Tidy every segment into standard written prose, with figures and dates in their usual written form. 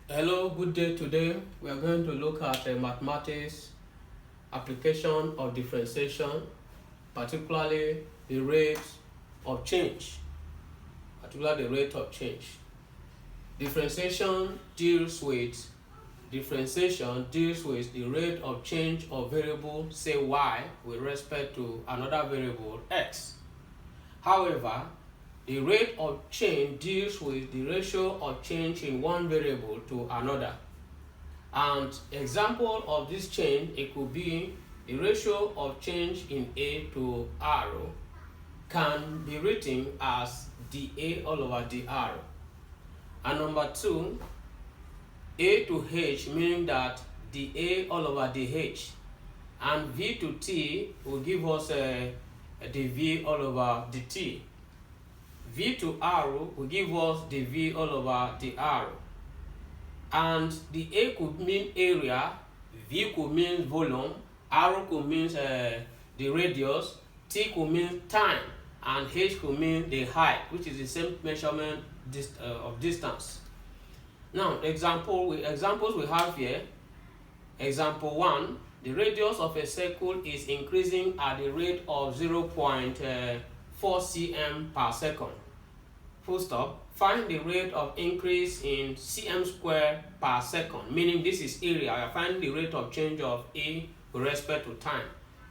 Hello, good day. Today we are going to look at the mathematics application of differentiation, particularly the rate of change. Particularly the rate of change. Differentiation deals with the rate of change of variable, say y, with respect to another variable x. However, the rate of change deals with the ratio of change in one variable to another. And example of this change, it could be the ratio of change in A to R can be written as dA all over dR. And number two, A to H, meaning that dA all over dH. And V to T will give us dV all over dt. V to R will give us dV all over dR. And the A could mean area, V could mean volume, R could mean the radius, T could mean time, and H could mean the height, which is the same measurement of distance. Now, examples we have here. Example 1, the radius of a circle is increasing at the rate of 0.4 cm per second. Full stop. Find the rate of increase in cm square per second, meaning this is area. I find the rate of change of A with respect to time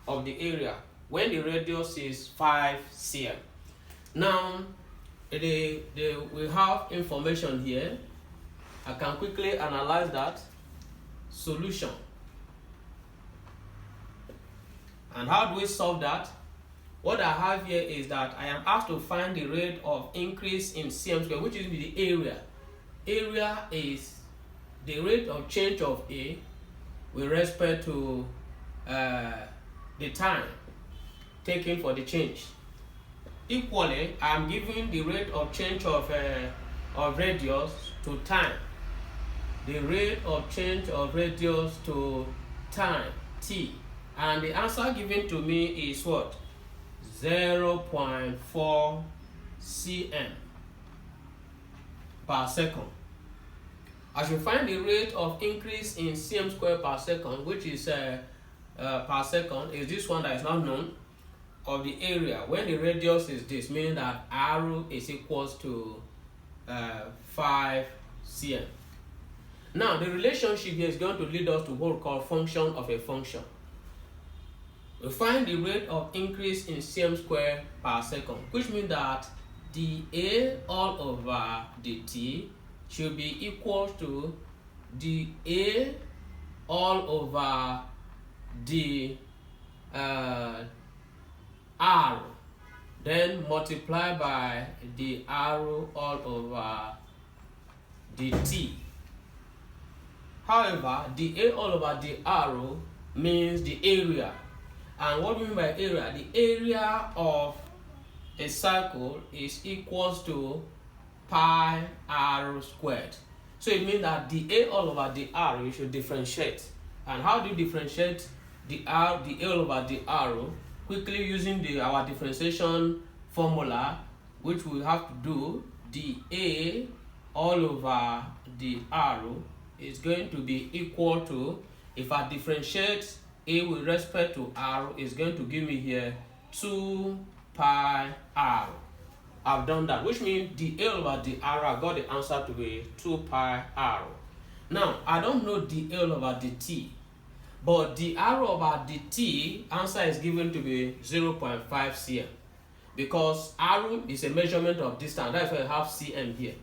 of the area when the radius is 5 cm. Now, we have information here. I can quickly analyze that. Solution. And how do we solve that? What I have here is that I am asked to find the rate of increase in cm square, which is the area. Area is the rate of change of A with respect to the time taken for the change. Equally, I am given the rate of change of radius to time. The rate of change of radius to time, t. And the answer given to me is what? 0.4 cm per second. I should find the rate of increase in cm square per second, which is per second, is this one that is not known, of the area when the radius is this, meaning that r is equals to 5 cm. Now, the relationship here is going to lead us to what we call function of a function. We find the rate of increase in cm square per second, which means that dA all over dt should be equal to dA all over the r, then multiply by the r all over dt. However, dA all over dr means the area. And what do we mean by area? The area of a circle is equals to pi r squared. So it means that dA all over dr you should differentiate. And how do you differentiate the A all over dr? Quickly using our differentiation formula, which we have to do, dA all over dr is going to be equal to, if I differentiate A with respect to r, is going to give me here 2 pi r. I've done that, which means dA over dr, I got the answer to be 2 pi r. Now, I don't know dA over dt, but dr over dt answer is given to be 0.5 cm, because r is a measurement of distance. That's why I have cm here,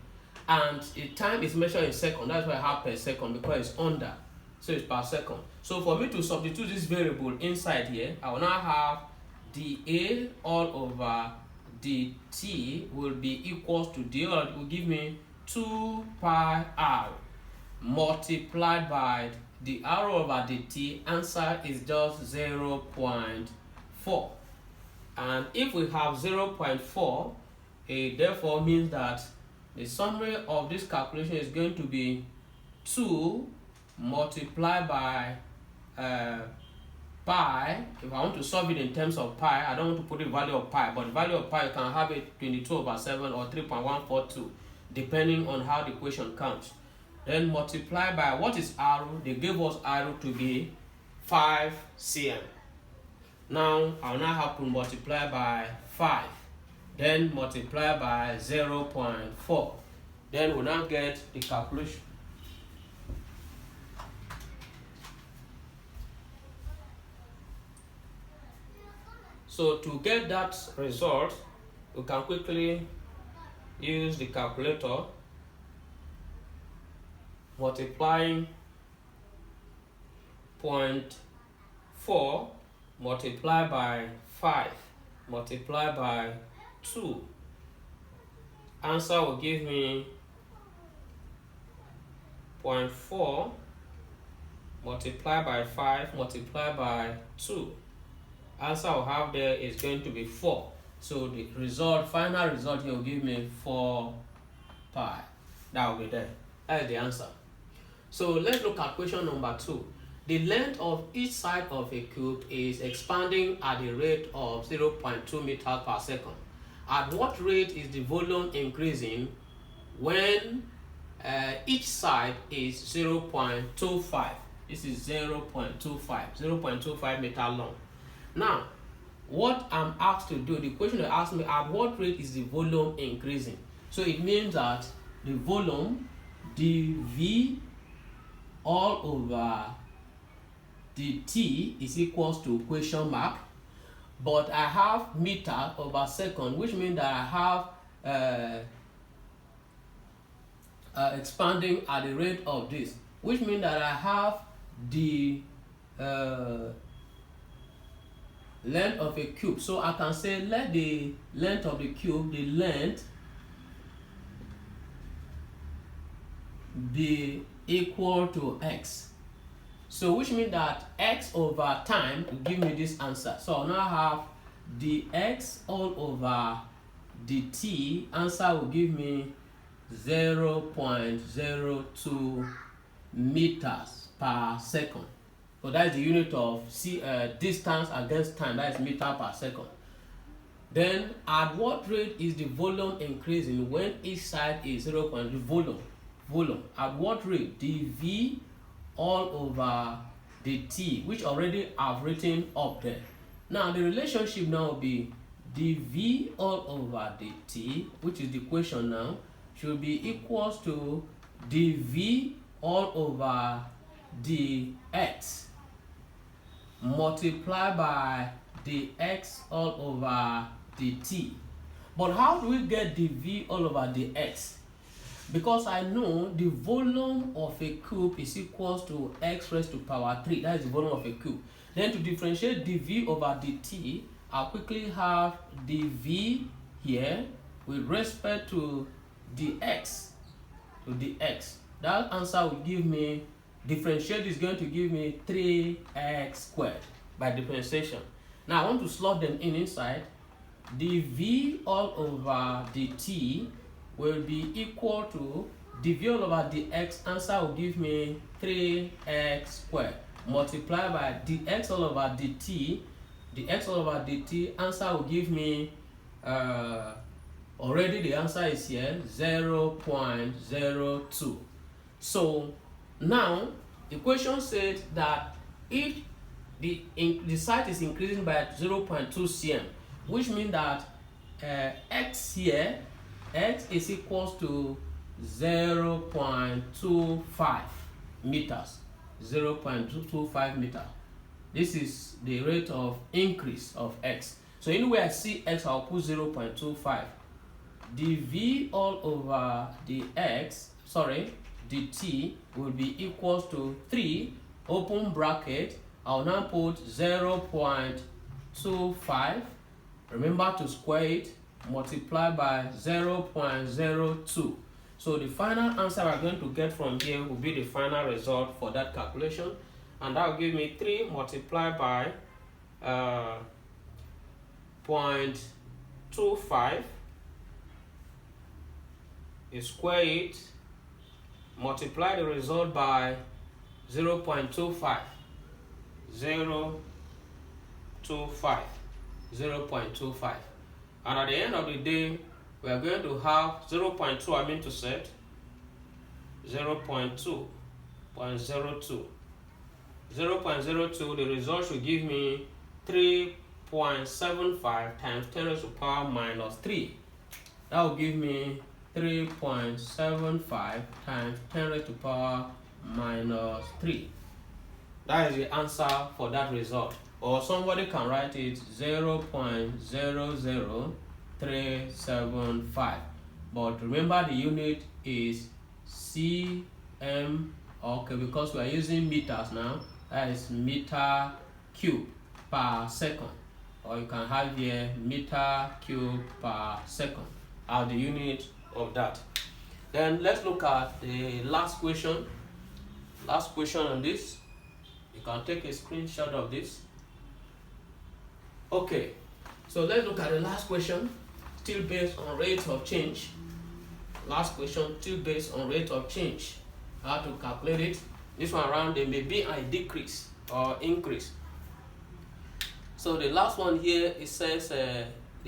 and the time is measured in second. That's why I have per second, because it's under, so it's per second. So for me to substitute this variable inside here, I will now have dA all over dt will be equals to dA will give me 2 pi r multiplied by the r over dt. Answer is just 0.4. And if we have 0.4, it therefore means that the summary of this calculation is going to be 2 multiplied by pi. If I want to solve it in terms of pi, I don't want to put the value of pi, but the value of pi, you can have it 22/7 or 3.142, depending on how the equation comes. then multiply by what is r. They gave us r to be 5 cm. Now I'll now have to multiply by 5, then multiply by 0.4. Then we'll now get the calculation. So to get that result, we can quickly use the calculator, multiplying 0.4 multiply by 5 multiply by 2. Answer will give me 0.4 multiply by 5 multiply by 2. Answer I'll have there is going to be 4. So the result, final result here will give me 4 pi. That will be there. That is the answer. So let's look at question number 2. The length of each side of a cube is expanding at the rate of 0.2 meters per second. At what rate is the volume increasing when each side is 0.25? This is 0.25 meter long. Now, what I'm asked to do, the question they asked me, at what rate is the volume increasing? So it means that the volume, dV all over dt is equals to question mark, but I have meter over second, which means that I have expanding at the rate of this, which means that I have the length of a cube. So I can say let the length of the cube, the length be equal to x. So which means that x over time will give me this answer. So I'll now have dx all over dt. Answer will give me 0.02 meters per second. So that is the unit of distance against time. That is meter per second. Then at what rate is the volume increasing when each side is 0. Volume. At what rate? dV all over dt, which already I've written up there. Now the relationship now will be dV all over dt, which is the equation now, should be equals to dV all over dx multiply by dx all over dt. But how do we get dV all over dx? Because I know the volume of a cube is equals to x raised to power 3. That is the volume of a cube. Then to differentiate dV over dt, I'll quickly have dV here with respect to dx. That answer will give me, differentiate is going to give me 3x squared by differentiation. Now I want to slot them in inside. dV all over dt will be equal to dV all over dx. Answer will give me 3x squared multiply by dx all over dt. Dx all over dt answer will give me already the answer is here, 0.02. So now the question said that if the side is increasing by 0.2 cm, which means that x here, x is equals to 0.25 meters. 0.25 meter. This is the rate of increase of x. So anywhere I see x, I'll put 0.25. dV all over dx, dt will be equals to 3, open bracket. I'll now put 0.25. Remember to square it, multiply by 0.02. So the final answer we're going to get from here will be the final result for that calculation, and that will give me 3 multiplied by 0.25. You square it, multiply the result by 0.25. 0.25, and at the end of the day we are going to have 0.2, I mean to set, 0.2.02. 0.02, the result should give me 3.75 times 10 raised to the power minus 3. That will give me 3.75 times 10 raised to the power minus 3. That is the answer for that result. Or somebody can write it 0.00375. But remember, the unit is cm. Okay, because we are using meters now, that is meter cube per second. Or you can have here meter cube per second as the unit of that. Then let's look at the last question. Last question on this. You can take a screenshot of this. Okay, so let's look at the last question, still based on rate of change. Last question, still based on rate of change. How to calculate it? This one around, there may be a decrease or increase. So the last one here, it says the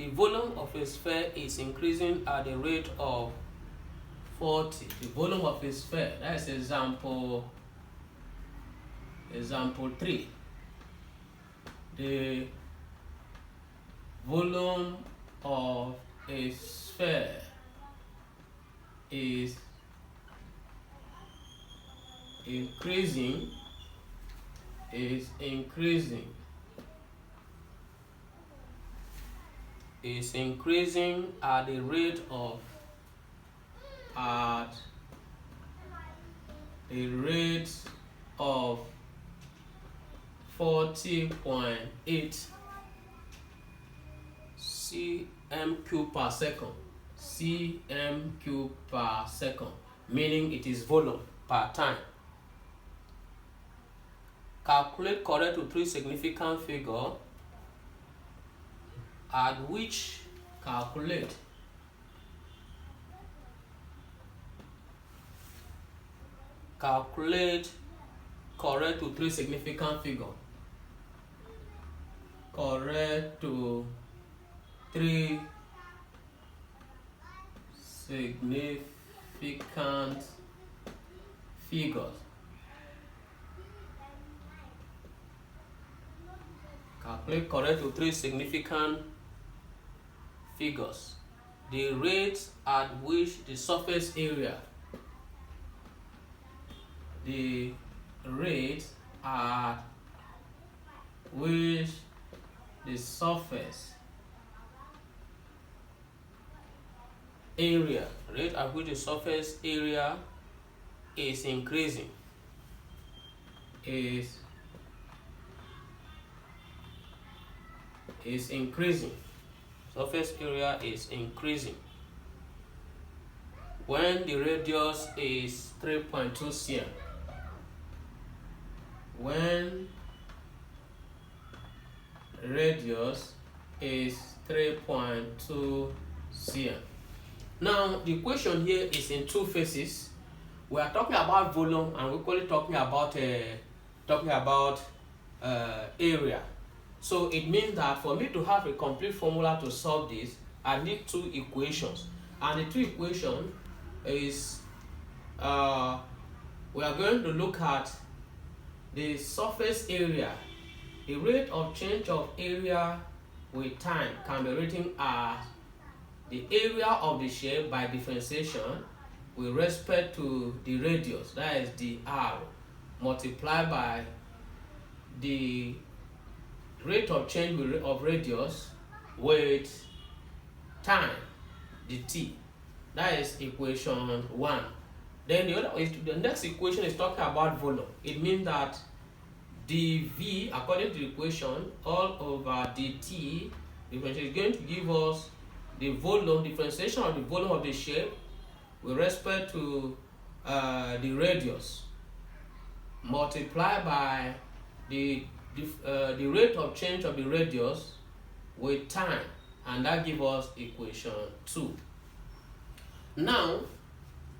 volume of a sphere is increasing at the rate of 40. The volume of a sphere, that is example 3. The volume of a sphere is increasing at the rate of 40.8 cm cube per second. Cm cube per second, meaning it is volume per time. Calculate correct to 3 significant figure at which calculate correct to 3 significant figure. Correct to 3 significant figures. Calculate correct to 3 significant figures. The rate at which the surface area, the rate at which the surface area, is increasing, surface area is increasing when the radius is 3.2 cm. When radius is 3.2 cm. Now the question here is in two phases. We are talking about volume and we're equally talking about area. So it means that for me to have a complete formula to solve this, I need two equations. And the two equations is we are going to look at the surface area. The rate of change of area with time can be written as the area of the shape by differentiation with respect to the radius, that is the r, multiplied by the rate of change of radius with time, the t. That is equation 1. Then the next equation is talking about volume. It means that dv, according to the equation, all over dt differentiation is going to give us the volume, differentiation of the volume of the shape with respect to the radius, multiplied by the rate of change of the radius with time, and that gives us equation 2. Now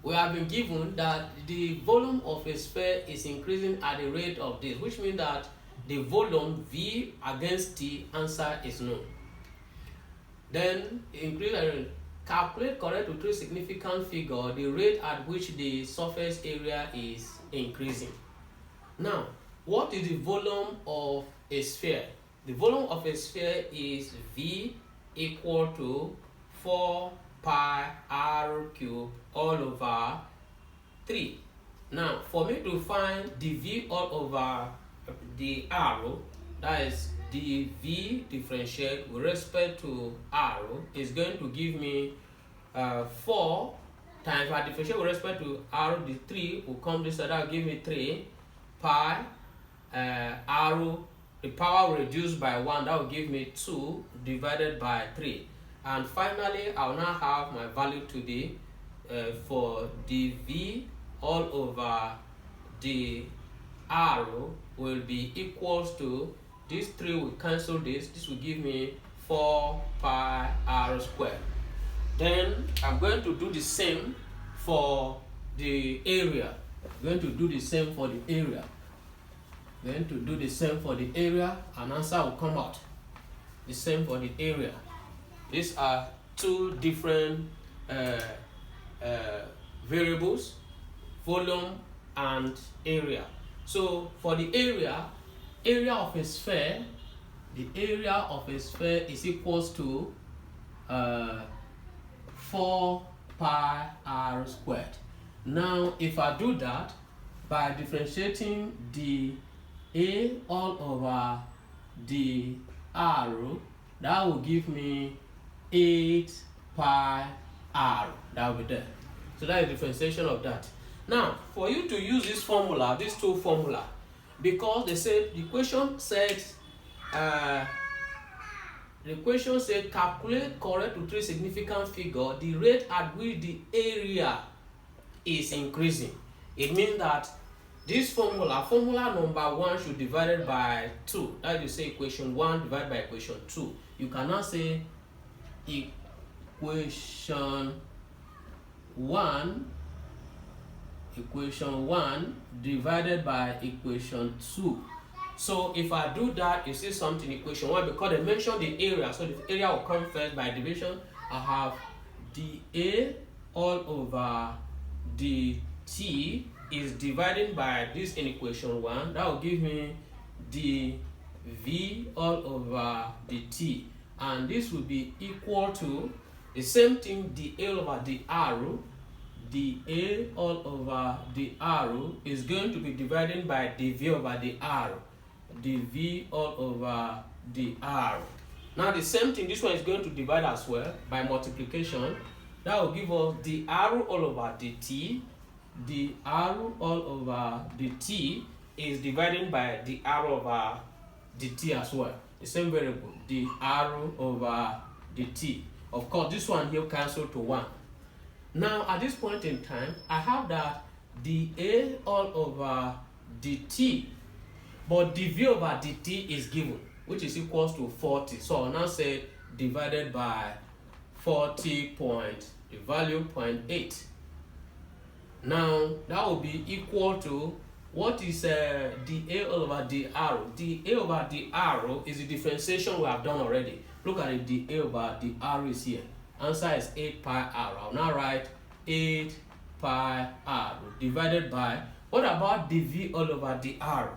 we have been given that the volume of a sphere is increasing at the rate of this, which means that the volume V against T answer is known. Then increase calculate correct to three significant figure the rate at which the surface area is increasing. Now, what is the volume of a sphere? The volume of a sphere is V equal to 4 pi r cube all over 3. Now, for me to find the V all over the r, that is the V differentiate with respect to r, is going to give me 4 times, if I differentiate with respect to r, the 3 will come this side, that will give me 3 pi r, the power will reduce by 1, that will give me 2 divided by 3. And finally, I will now have my value to be for the V all over the r will be equals to, this 3 will cancel this will give me 4 pi r squared. Then I'm going to do the same for the area. I'm going to do the same for the area. Going to do the same for the area, and answer will come out the same for the area. These are two different variables, volume and area. So for the area of a sphere, the area of a sphere is equals to 4 pi r squared. Now, if I do that by differentiating the A all over the r, that will give me 8 pi r. That will be there. So that is differentiation of that. Now, for you to use this formula, these two formula, because they said the question says calculate correct to three significant figure the rate at which the area is increasing. It means that this formula number 1 should be divided by 2. That you say equation 1 divided by equation 2. You cannot say equation 1 divided by equation 2. So if I do that, you see something in equation 1, because they mentioned the area, so the area will come first by division. I have dA all over dt is divided by this in equation 1. That will give me dV all over dt, and this will be equal to the same thing, dA all over dr. dA all over dr is going to be divided by dV over dr. dV all over dr. Now the same thing, this one is going to divide as well by multiplication. That will give us dr all over dt. dr all over dt is divided by dr over dt as well. The same variable, dr over dt. Of course, this one here cancel to 1. Now at this point in time, I have that dA all over dt, but dV over dt is given, which is equals to 40. So I'll now say divided by 40 point, the value 0.8. Now that will be equal to, what is dA all over dr? dA over dr is the differentiation we have done already. Look at it, dA over dr is here. Answer is 8 pi r. I'll now write 8 pi r divided by, what about dV all over dr?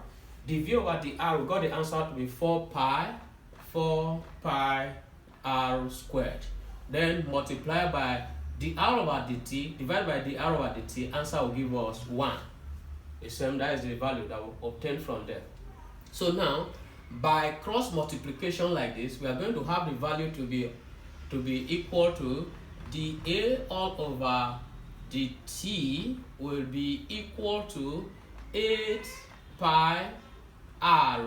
dV over dr, we got the answer to be 4 pi r squared. Then multiply by dr over dt, divided by dr over dt, answer will give us 1. The same, that is the value that we obtained from there. So now, by cross multiplication like this, we are going to have the value to be equal to dA all over dt will be equal to 8 pi r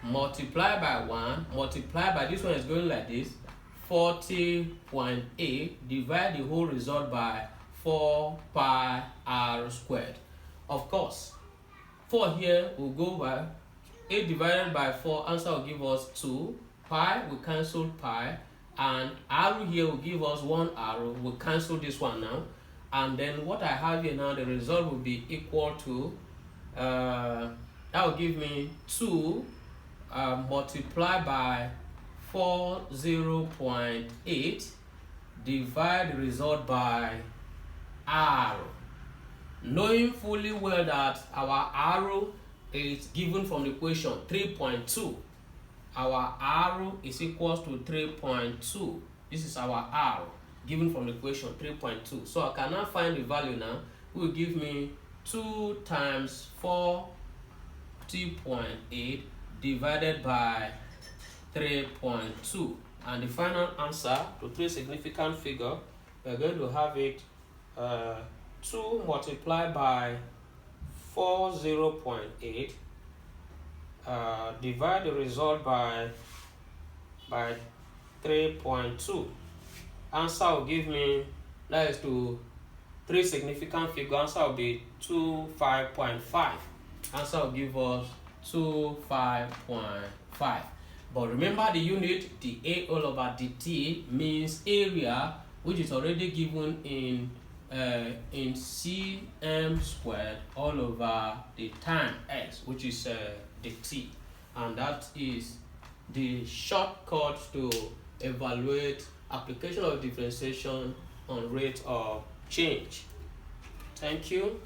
multiplied by 1, multiplied by, this one is going like this, 40.8, divide the whole result by 4 pi r squared. Of course, 4 here will go by 8 divided by 4, answer will give us 2. Pi will cancel pi, and r here will give us 1 r. We'll cancel this one now, and then what I have here now, the result will be equal to that will give me 2 multiplied by 40.8 divide the result by r. Knowing fully well that our r is given from the equation 3.2. Our r is equals to 3.2. This is our r given from the equation 3.2. So I can now find the value now. It will give me 2 times 40.8 divided by 3.2. And the final answer to 3 significant figure, we're going to have it 2 multiplied by 40.8 divide the result by 3.2. Answer will give me, that is to 3 significant figure, answer will be 25.5. Answer will give us 25.5. But remember the unit, the A all over dt means area, which is already given in cm squared all over the time x, which is the t, and that is the shortcut to evaluate application of differentiation on rate of change. Thank you.